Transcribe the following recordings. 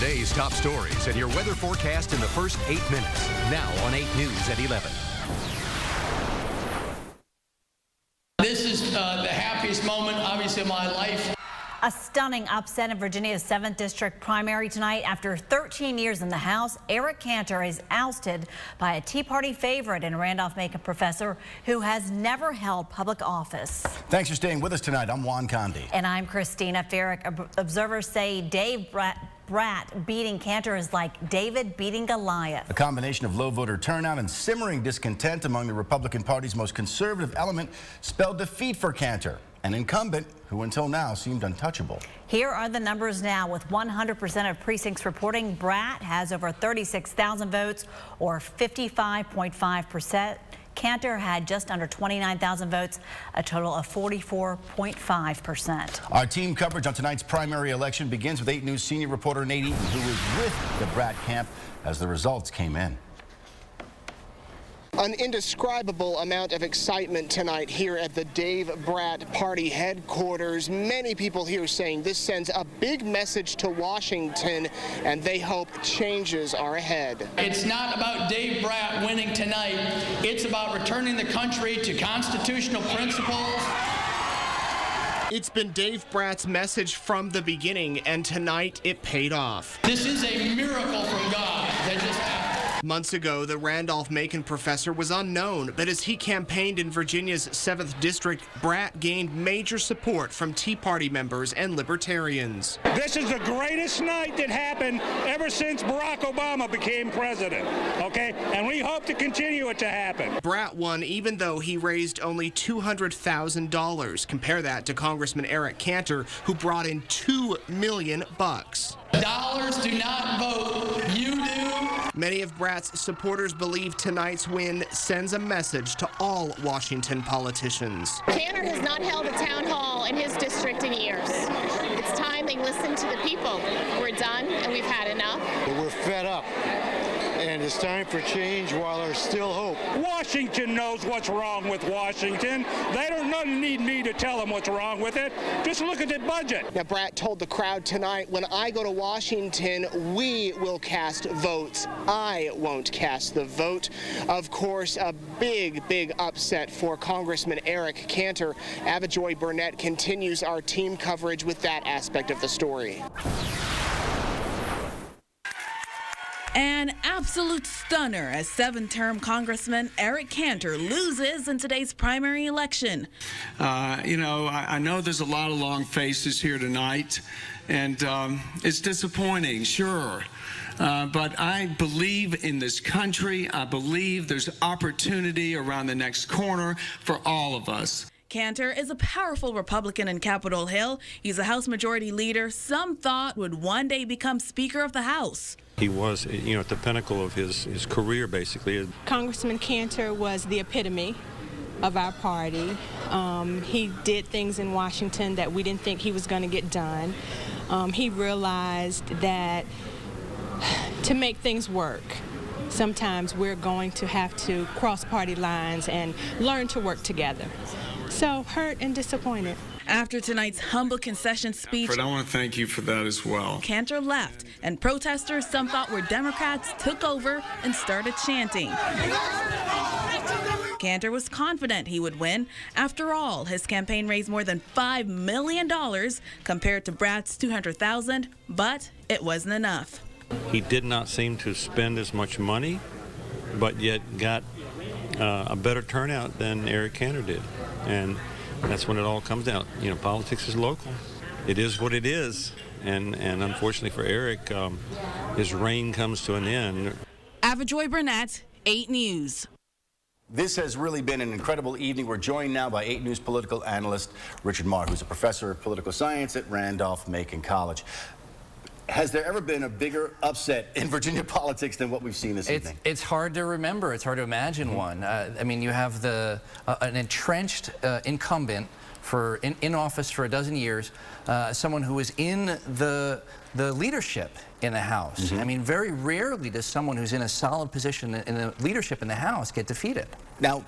Today's top stories and your weather forecast in the first 8 minutes. Now on 8 News at 11. This is the happiest moment, obviously, of my life. A stunning upset in Virginia's 7th District primary tonight. After 13 years in the House, Eric Cantor is ousted by a Tea Party favorite and Randolph-Macon professor who has never held public office. Thanks for staying with us tonight. I'm Juan Condi. And I'm Christina Farrick. Observers say Brat beating Cantor is like David beating Goliath. A combination of low voter turnout and simmering discontent among the Republican Party's most conservative element spelled defeat for Cantor, an incumbent who until now seemed untouchable. Here are the numbers now. With 100% of precincts reporting, Brat has over 36,000 votes, or 55.5%. Cantor had just under 29,000 votes, a total of 44.5%. Our team coverage on tonight's primary election begins with 8 News senior reporter Nate Eaton, who was with the Brat camp as the results came in. An indescribable amount of excitement tonight here at the Dave Brat Party headquarters. Many people here saying this sends a big message to Washington, and they hope changes are ahead. It's not about Dave Brat winning tonight. It's about returning the country to constitutional principles. It's been Dave Brat's message from the beginning, and tonight it paid off. This is a miracle from God that just happened. Months ago, the Randolph-Macon professor was unknown, but as he campaigned in Virginia's 7th District, Brat gained major support from Tea Party members and libertarians. This is the greatest night that happened ever since Barack Obama became president, okay? And we hope to continue it to happen. Brat won even though he raised only $200,000. Compare that to Congressman Eric Cantor, who brought in $2 million. Dollars do not vote. You do. Many of Brat's supporters believe tonight's win sends a message to all Washington politicians. Cantor has not held a town hall in his district in years. It's time they listen to the people. We're done and we've had enough. But we're fed up. And it's time for change while there's still hope. Washington knows what's wrong with Washington. They don't need me to tell them what's wrong with it. Just look at the budget. Now, Brat told the crowd tonight, when I go to Washington, we will cast votes. I won't cast the vote. Of course, a big, big upset for Congressman Eric Cantor. Avajoy Burnett continues our team coverage with that aspect of the story. An absolute stunner as 7th-term Congressman Eric Cantor loses in today's primary election. I know there's a lot of long faces here tonight, and it's disappointing, sure. But I believe in this country. I believe there's opportunity around the next corner for all of us. Cantor is a powerful Republican in Capitol Hill. He's a House Majority Leader some thought would one day become Speaker of the House. He was, at the pinnacle of his career, basically. Congressman Cantor was the epitome of our party. He did things in Washington that we didn't think he was going to get done. He realized that to make things work, sometimes we're going to have to cross party lines and learn to work together. So hurt and disappointed. After tonight's humble concession speech, But I want to thank you for that as well. Cantor left, and protesters some thought were Democrats took over and started chanting. Cantor was confident he would win. After all, his campaign raised more than $5 million compared to Brat's $200,000, but it wasn't enough. He did not seem to spend as much money, but yet got a better turnout than Eric Cantor did. And that's when it all comes down. Politics is local. It is what it is. And unfortunately for Eric, his reign comes to an end. Avajoy Burnett, 8 News. This has really been an incredible evening. We're joined now by 8 News political analyst Richard Marr, who's a professor of political science at Randolph-Macon College. Has there ever been a bigger upset in Virginia politics than what we've seen this evening? It's hard to remember. It's hard to imagine one. I mean, you have an entrenched incumbent in office for a dozen years, someone who is in the leadership in the House. I mean, very rarely does someone who's in a solid position in the leadership in the House get defeated. Now,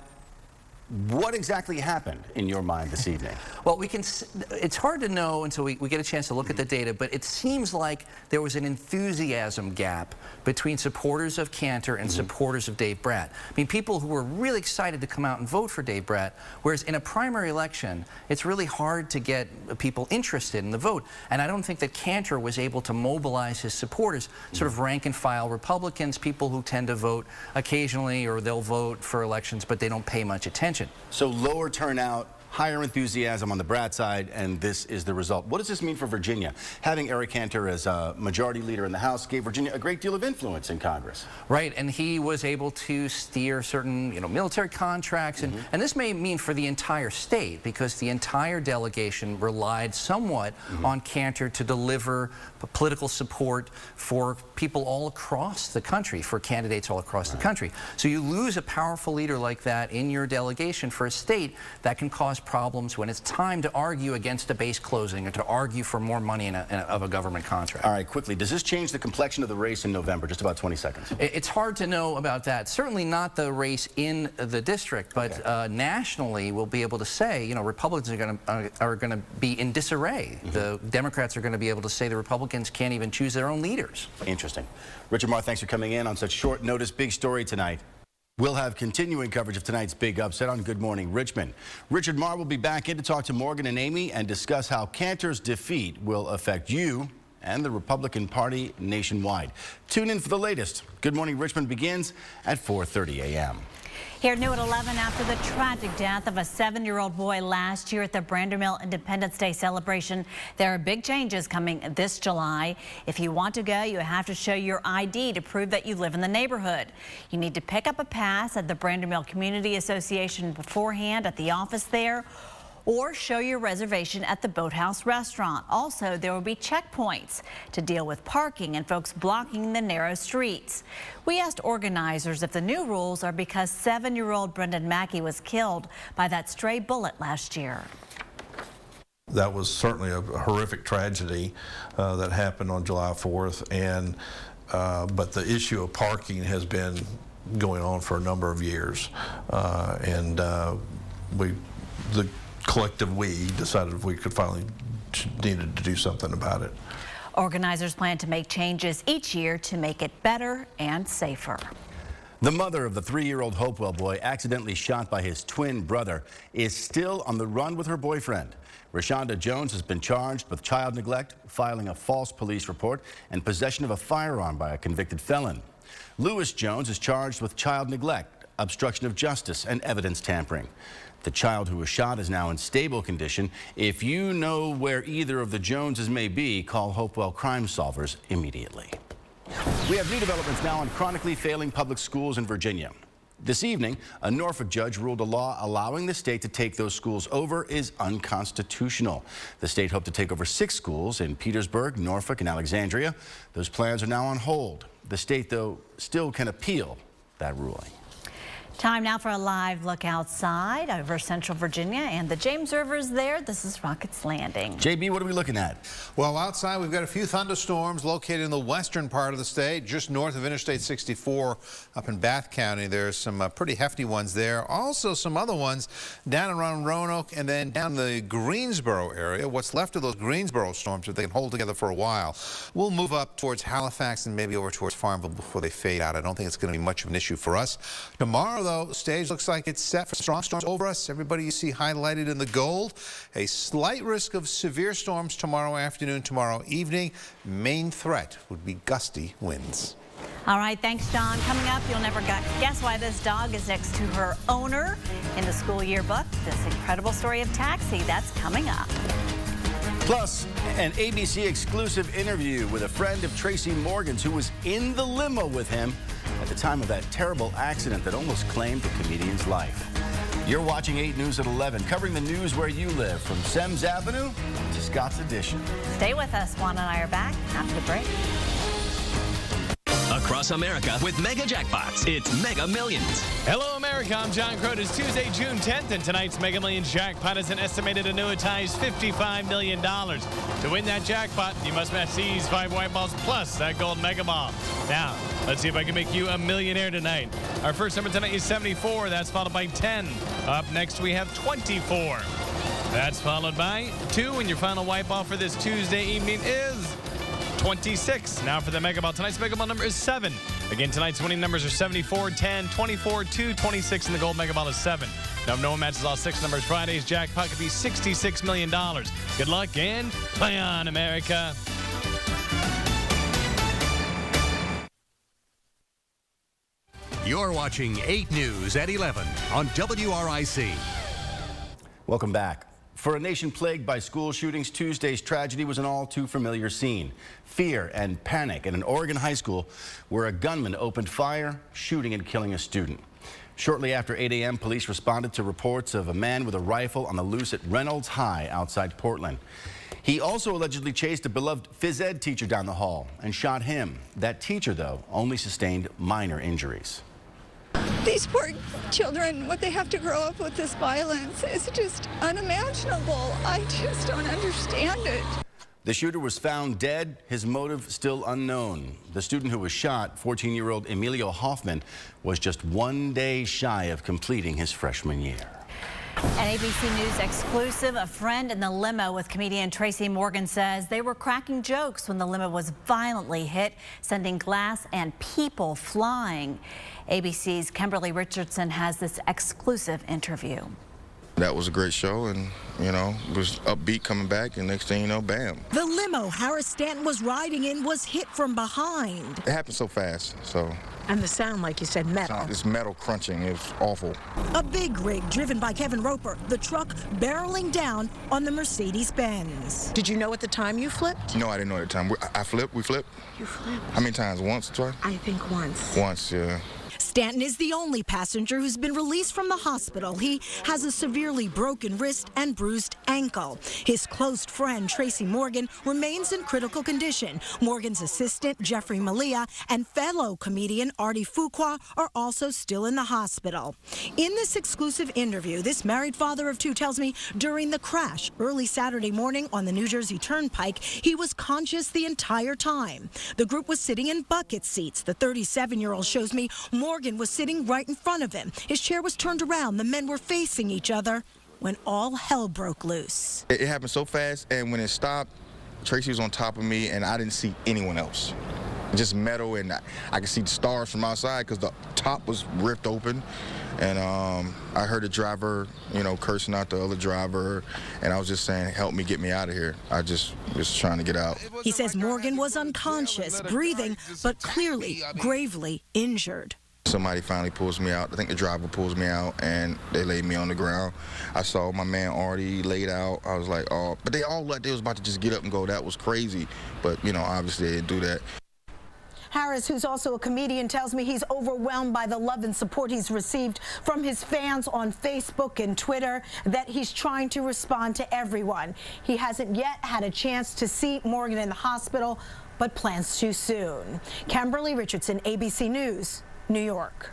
What exactly happened in your mind this evening? Well, it's hard to know until we get a chance to look at the data, but it seems like there was an enthusiasm gap between supporters of Cantor and supporters of Dave Brat. I mean, people who were really excited to come out and vote for Dave Brat, whereas in a primary election, it's really hard to get people interested in the vote. And I don't think that Cantor was able to mobilize his supporters, sort of rank and file Republicans, people who tend to vote occasionally, or they'll vote for elections, but they don't pay much attention. So lower turnout, higher enthusiasm on the Brat side, and this is the result. What does this mean for Virginia? Having Eric Cantor as a majority leader in the House gave Virginia a great deal of influence in Congress. Right, and he was able to steer certain, military contracts, and this may mean for the entire state, because the entire delegation relied somewhat on Cantor to deliver political support for people all across the country, for candidates all across the country. So you lose a powerful leader like that in your delegation for a state, that can cause problems when it's time to argue against a base closing or to argue for more money of a government contract. All right, quickly, does this change the complexion of the race in November? Just about 20 seconds. It's hard to know about that. Certainly not the race in the district, but nationally we'll be able to say, Republicans are going to be in disarray. The Democrats are going to be able to say the Republicans can't even choose their own leaders. Interesting. Richard Marr, thanks for coming in on such short notice. Big story tonight. We'll have continuing coverage of tonight's big upset on Good Morning Richmond. Richard Marr will be back in to talk to Morgan and Amy and discuss how Cantor's defeat will affect you and the Republican Party nationwide. Tune in for the latest. Good Morning Richmond begins at 4:30 a.m. Here new at 11, after the tragic death of a 7-year-old boy last year at the Brandermill Independence Day celebration, there are big changes coming this July. If you want to go, you have to show your ID to prove that you live in the neighborhood. You need to pick up a pass at the Brandermill Community Association beforehand at the office there, or show your reservation at the Boathouse restaurant. Also, there will be checkpoints to deal with parking and folks blocking the narrow streets. We asked organizers if the new rules are because 7-year-old Brendan Mackey was killed by that stray bullet last year. That was certainly a horrific tragedy that happened on July 4th, and but the issue of parking has been going on for a number of years, and the collective we decided we could finally needed to do something about it. Organizers plan to make changes each year to make it better and safer. The mother of the 3-year-old Hopewell boy accidentally shot by his twin brother is still on the run with her boyfriend. Rashonda Jones has been charged with child neglect, filing a false police report, and possession of a firearm by a convicted felon. Lewis Jones is charged with child neglect, obstruction of justice, and evidence tampering. The child who was shot is now in stable condition. If you know where either of the Joneses may be, call Hopewell Crime Solvers immediately. We have new developments now on chronically failing public schools in Virginia. This evening, a Norfolk judge ruled a law allowing the state to take those schools over is unconstitutional. The state hoped to take over 6 schools in Petersburg, Norfolk, and Alexandria. Those plans are now on hold. The state, though, still can appeal that ruling. Time now for a live look outside over Central Virginia and the James River is there. This is Rockets Landing. JB, what are we looking at? Well, outside we've got a few thunderstorms located in the western part of the state, just north of Interstate 64 up in Bath County. There's some pretty hefty ones there. Also some other ones down around Roanoke and then down the Greensboro area. What's left of those Greensboro storms, if they can hold together for a while, will move up towards Halifax and maybe over towards Farmville before they fade out. I don't think it's going to be much of an issue for us. Tomorrow, though, stage looks like it's set for strong storms over us. Everybody you see highlighted in the gold. A slight risk of severe storms tomorrow afternoon, tomorrow evening. Main threat would be gusty winds. All right, thanks, John. Coming up, you'll never guess why this dog is next to her owner in the school yearbook. This incredible story of Taxi, that's coming up. Plus, an ABC exclusive interview with a friend of Tracy Morgan's who was in the limo with him at the time of that terrible accident that almost claimed the comedian's life. You're watching 8 News at 11, covering the news where you live, from Semmes Avenue to Scott's Addition. Stay with us. Juan and I are back after the break. across America with mega jackpots. It's Mega Millions. Hello, America. I'm John Crowder. It's Tuesday, June 10th, and tonight's Mega Millions jackpot is an estimated annuitized $55 million. To win that jackpot, you must match these 5 white balls plus that gold mega ball. Now, let's see if I can make you a millionaire tonight. Our first number tonight is 74. That's followed by 10. Up next, we have 24. That's followed by 2, and your final white ball for this Tuesday evening is 26. Now for the Mega Ball. Tonight's Mega Ball number is 7. Again, tonight's winning numbers are 74, 10, 24, 2, 26, and the gold Mega Ball is 7. Now, if no one matches all 6 numbers, Friday's jackpot could be $66 million. Good luck and play on, America. You're watching 8 News at 11 on WRIC. Welcome back. For a nation plagued by school shootings, Tuesday's tragedy was an all-too-familiar scene. Fear and panic at an Oregon high school where a gunman opened fire, shooting and killing a student. Shortly after 8 a.m., police responded to reports of a man with a rifle on the loose at Reynolds High outside Portland. He also allegedly chased a beloved phys ed teacher down the hall and shot him. That teacher, though, only sustained minor injuries. These poor children, what they have to grow up with, this violence, is just unimaginable. I just don't understand it. The shooter was found dead, his motive still unknown. The student who was shot, 14-year-old Emilio Hoffman, was just 1 day shy of completing his freshman year. An ABC News exclusive, a friend in the limo with comedian Tracy Morgan says they were cracking jokes when the limo was violently hit, sending glass and people flying. ABC's Kimberly Richardson has this exclusive interview. That was a great show, and, you know, it was upbeat coming back, and next thing you know, bam. The limo Harris Stanton was riding in was hit from behind. It happened so fast, so. And the sound, like you said, metal. It's metal crunching. It was awful. A big rig driven by Kevin Roper, the truck barreling down on the Mercedes-Benz. Did you know at the time you flipped? No, I didn't know at the time. I flipped, we flipped. You flipped? How many times? Once, twice? I think once. Once, yeah. Stanton is the only passenger who's been released from the hospital. He has a severely broken wrist and bruised ankle. His close friend, Tracy Morgan, remains in critical condition. Morgan's assistant, Jeffrey Malia, and fellow comedian Artie Fuqua are also still in the hospital. In this exclusive interview, this married father of 2 tells me during the crash early Saturday morning on the New Jersey Turnpike, he was conscious the entire time. The group was sitting in bucket seats. The 37-year-old shows me Morgan was sitting right in front of him. His chair was turned around. The men were facing each other when all hell broke loose. It happened so fast, and when it stopped, Tracy was on top of me, and I didn't see anyone else. Just metal, and I could see the stars from outside because the top was ripped open. And I heard the driver, you know, cursing out the other driver, and I was just saying, help me, get me out of here. I just was trying to get out. He says Morgan was unconscious, breathing, but clearly gravely injured. Somebody finally pulls me out. I think the driver pulls me out, and they laid me on the ground. I saw my man Artie laid out. I was like, oh, but they all like they was about to just get up and go. That was crazy. But, you know, obviously they didn't do that. Harris, who's also a comedian, tells me he's overwhelmed by the love and support he's received from his fans on Facebook and Twitter, that he's trying to respond to everyone. He hasn't yet had a chance to see Morgan in the hospital, but plans to soon. Kimberly Richardson, ABC News, New York.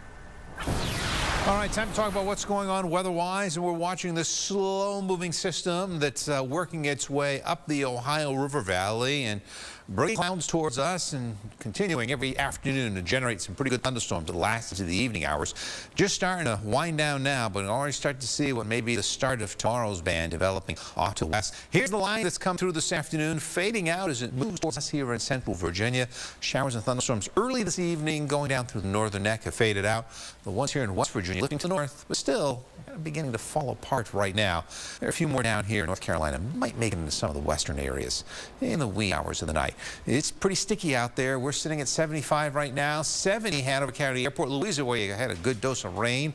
All right, time to talk about what's going on weather-wise, and we're watching this slow-moving system that's working its way up the Ohio River Valley and bringing clouds towards us and continuing every afternoon to generate some pretty good thunderstorms that last into the evening hours. Just starting to wind down now, but we already start to see what may be the start of tomorrow's band developing off to the west. Here's the line that's come through this afternoon, fading out as it moves towards us here in central Virginia. Showers and thunderstorms early this evening going down through the northern neck have faded out. The ones here in West Virginia lifting to the north, but still kind of beginning to fall apart right now. There are a few more down here in North Carolina, might make it into some of the western areas in the wee hours of the night. It's pretty sticky out there. We're sitting at 75 right now, 70 Hanover County Airport, Louisa, where you had a good dose of rain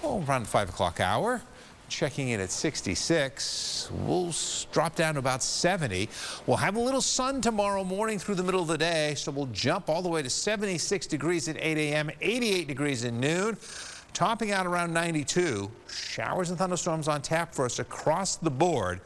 around the 5 o'clock hour. Checking in at 66. We'll drop down to about 70. We'll have a little sun tomorrow morning through the middle of the day, so we'll jump all the way to 76 degrees at 8 a.m., 88 degrees at noon, topping out around 92. Showers and thunderstorms on tap for us across the board.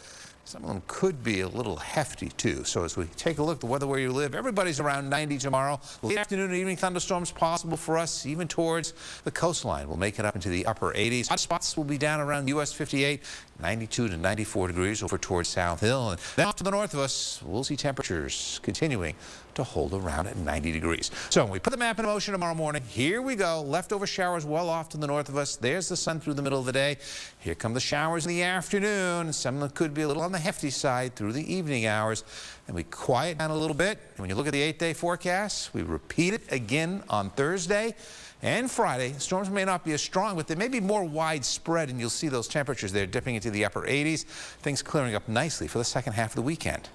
Some of them could be a little hefty, too. So as we take a look at the weather where you live, everybody's around 90 tomorrow. Late afternoon and evening thunderstorms possible for us, even towards the coastline. We'll make it up into the upper 80s. Hot spots will be down around US 58, 92 to 94 degrees over towards South Hill. And then off to the north of us, we'll see temperatures continuing to hold around at 90 degrees. So when we put the map in motion tomorrow morning, here we go. Leftover showers well off to the north of us. There's the sun through the middle of the day. Here come the showers in the afternoon. Some of them could be a little on the hefty side through the evening hours. And we quiet down a little bit. And when you look at the 8-day forecast, we repeat it again on Thursday and Friday. Storms may not be as strong, but they may be more widespread, and you'll see those temperatures there dipping into the upper 80s. Things clearing up nicely for the second half of the weekend.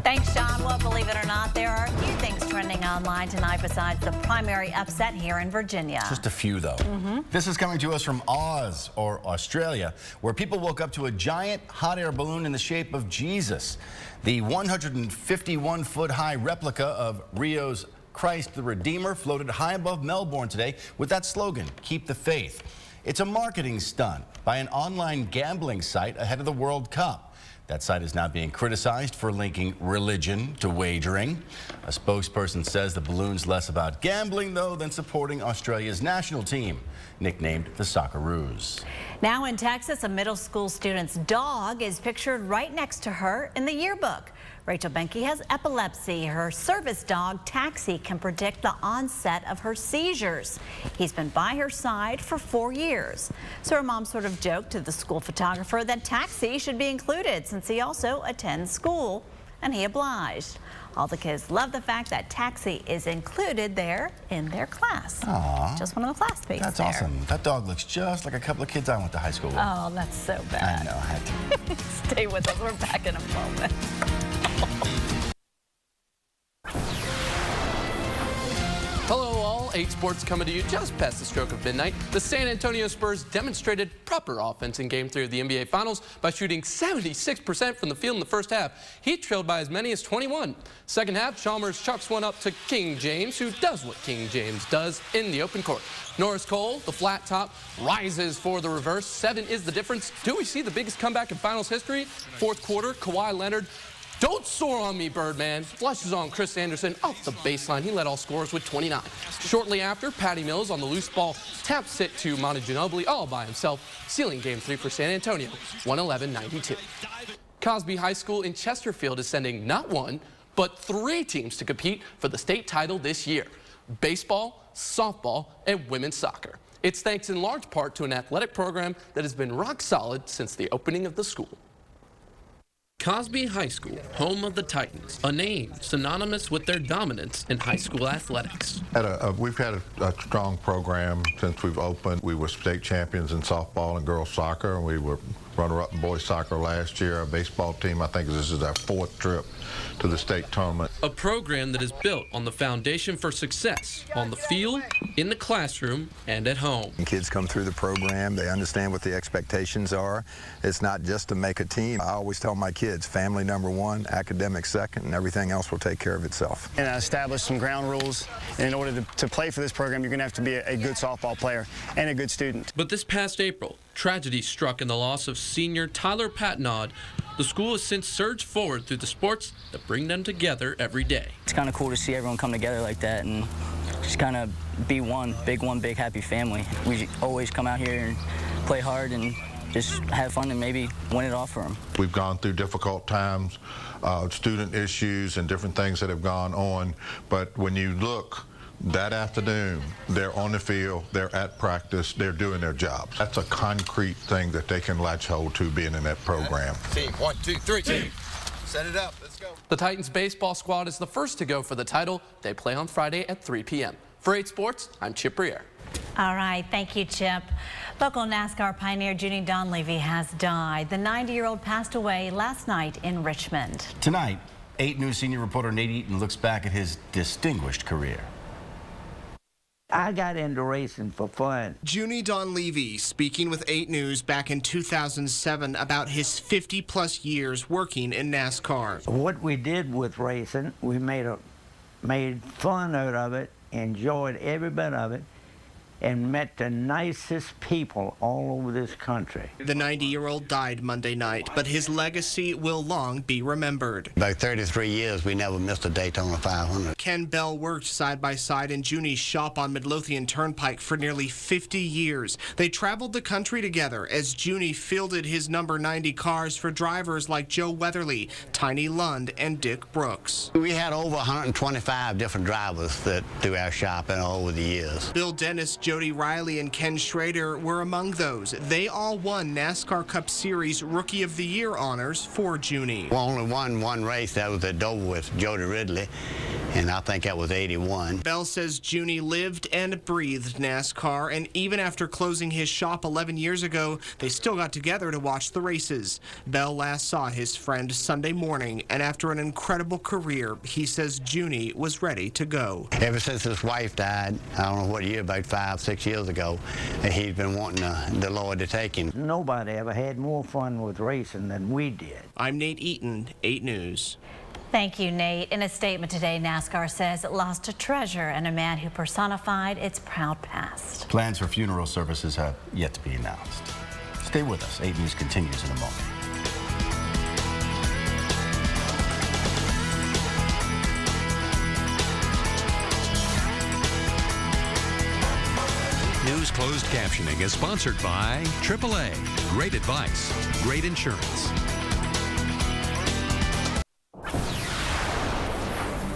Thanks, John. Well, believe it or not, there are a few things trending online tonight besides the primary upset here in Virginia. Just a few, though. This is coming to us from Oz, or Australia, where people woke up to a giant hot air balloon in the shape of Jesus. The 151-foot-high replica of Rio's Christ the Redeemer floated high above Melbourne today with that slogan, "Keep the Faith." It's a marketing stunt by an online gambling site ahead of the World Cup. That site is now being criticized for linking religion to wagering. A spokesperson says the balloon's less about gambling, though, than supporting Australia's national team, nicknamed the Socceroos. Now in Texas, a middle school student's dog is pictured right next to her in the yearbook. Rachel Benke has epilepsy. Her service dog, Taxi, can predict the onset of her seizures. He's been by her side for 4 years. So her mom sort of joked to the school photographer that Taxi should be included since he also attends school, and he obliged. All the kids love the fact that Taxi is included there in their class. Aww. Just one of the classmates. That's awesome. That dog looks just like a couple of kids I went to high school with. Oh, that's so bad. I know. I had to. Stay with us. We're back in a moment. Hello all, 8 Sports coming to you just past the stroke of midnight. The San Antonio Spurs demonstrated proper offense in Game 3 of the NBA Finals by shooting 76% from the field in the first half. He trailed by as many as 21. Second half, Chalmers chucks one up to King James, who does what King James does in the open court. Norris Cole, the flat top, rises for the reverse. 7 is the difference. Do we see the biggest comeback in Finals history? Fourth quarter, Kawhi Leonard, "Don't soar on me, Birdman," flushes on Chris Anderson off the baseline. He led all scorers with 29. Shortly after, Patty Mills on the loose ball taps it to Monty Ginobili all by himself, sealing Game 3 for San Antonio, 111-92. Cosby High School in Chesterfield is sending not one, but 3 teams to compete for the state title this year: baseball, softball, and women's soccer. It's thanks in large part to an athletic program that has been rock solid since the opening of the school. Cosby High School, home of the Titans, a name synonymous with their dominance in high school athletics. We've had a strong program since we've opened. We were state champions in softball and girls soccer, and we were runner-up in boys soccer last year. Our baseball team, I think this is our 4th trip to the state tournament. A program that is built on the foundation for success on the field, in the classroom, and at home. Kids come through the program, they understand what the expectations are. It's not just to make a team. I always tell my kids, family number 1, academics second, and everything else will take care of itself. And I established some ground rules. And in order to play for this program, you're going to have to be a good softball player and a good student. But this past April, tragedy struck in the loss of senior Tyler Patnaud. The school has since surged forward through the sports that bring them together every day. It's kind of cool to see everyone come together like that and just kind of be one big happy family. We always come out here and play hard and just have fun and maybe win it all for them. We've gone through difficult times, student issues and different things that have gone on, but when you look that afternoon, they're on the field, they're at practice, they're doing their jobs. That's a concrete thing that they can latch hold to being in that program. Team, 1, 2, 3, team. Set it up, let's go. The Titans baseball squad is the first to go for the title. They play on Friday at 3 p.m. For 8 Sports, I'm Chip Briere. All right, thank you, Chip. Local NASCAR pioneer Junie Donlevy has died. The 90-year-old passed away last night in Richmond. Tonight, 8 News senior reporter Nate Eaton looks back at his distinguished career. I got into racing for fun. Junie Donlevy speaking with 8 News back in 2007 about his 50-plus years working in NASCAR. What we did with racing, we made fun out of it, enjoyed every bit of it, and met the nicest people all over this country. The 90-year-old died Monday night, but his legacy will long be remembered. About 33 years, we never missed a Daytona 500. Ken Bell worked side by side in Junie's shop on Midlothian Turnpike for nearly 50 years. They traveled the country together as Junie fielded his number 90 cars for drivers like Joe Weatherly, Tiny Lund, and Dick Brooks. We had over 125 different drivers that through our shop and over the years. Bill Dennis, Jody Riley, and Ken Schrader were among those. They all won NASCAR Cup Series Rookie of the Year honors for Junie. We only won one race. That was at Dover with Jody Ridley, and I think that was 81. Bell says Junie lived and breathed NASCAR, and even after closing his shop 11 years ago, they still got together to watch the races. Bell last saw his friend Sunday morning, and after an incredible career, he says Junie was ready to go. Ever since his wife died, I don't know what year, about 5-6 years ago, he's been wanting the Lord to take him. Nobody ever had more fun with racing than we did. I'm Nate Eaton, 8 News. Thank you, Nate. In a statement today, NASCAR says it lost a treasure and a man who personified its proud past. Plans for funeral services have yet to be announced. Stay with us. 8 News continues in a moment. News closed captioning is sponsored by AAA. Great advice, great insurance.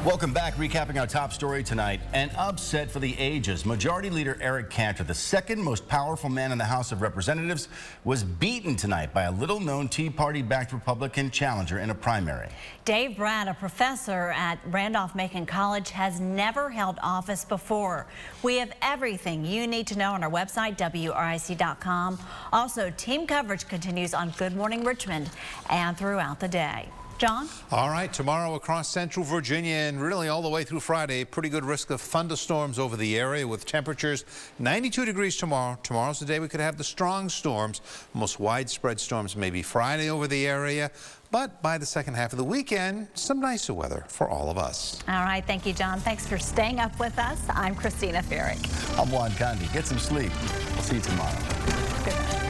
Welcome back. Recapping our top story tonight. An upset for the ages. Majority Leader Eric Cantor, the second most powerful man in the House of Representatives, was beaten tonight by a little-known Tea Party-backed Republican challenger in a primary. Dave Brat, a professor at Randolph-Macon College, has never held office before. We have everything you need to know on our website, WRIC.com. Also, team coverage continues on Good Morning Richmond and throughout the day. John? All right, tomorrow across central Virginia and really all the way through Friday, pretty good risk of thunderstorms over the area with temperatures 92 degrees tomorrow. Tomorrow's the day we could have the strong storms. Most widespread storms maybe Friday over the area. But by the second half of the weekend, some nicer weather for all of us. All right, thank you, John. Thanks for staying up with us. I'm Christina Ferrick. I'm Juan Condi. Get some sleep. We'll see you tomorrow. Good night.